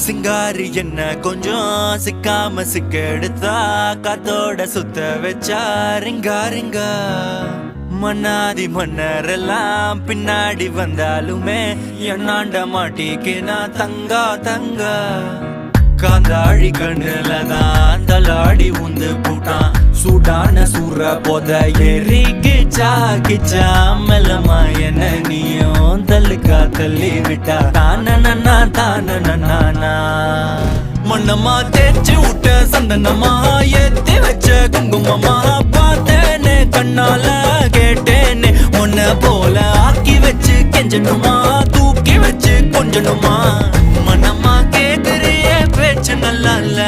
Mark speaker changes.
Speaker 1: சிங்காரி என்ன கொஞ்சம் சிக்காம சிக்கெடுத்தா காத்தோட சுத்த வச்சா ரிங்கா ரிங்கா மன்னாதி மன்னரெல்லாம் பின்னாடி வந்தாலுமே என்னாண்ட மாட்டிக்கு நான் தங்கா தங்கா காந்தாழி கண்ணுலதான் தலாடி உந்து போட்டான் சூடான சூற போத ஏறி கிச்சா கிச்சா மெல்லமா என்ன நீயும் தள்ளுக்கா தள்ளி விட்டா தானனா தானனா மண்ணமா தேய்ச்சி விட்ட சந்தனமா ஏத்தி வச்ச குங்குமமா பார்த்தேனே கண்ணால கேட்டேனே உன்ன போல ஆக்கி வச்சு கெஞ்சணுமா தூக்கி வச்சு கொஞ்சணுமா மனமா கேக்குறியே பேச்சு நல்லா இல்ல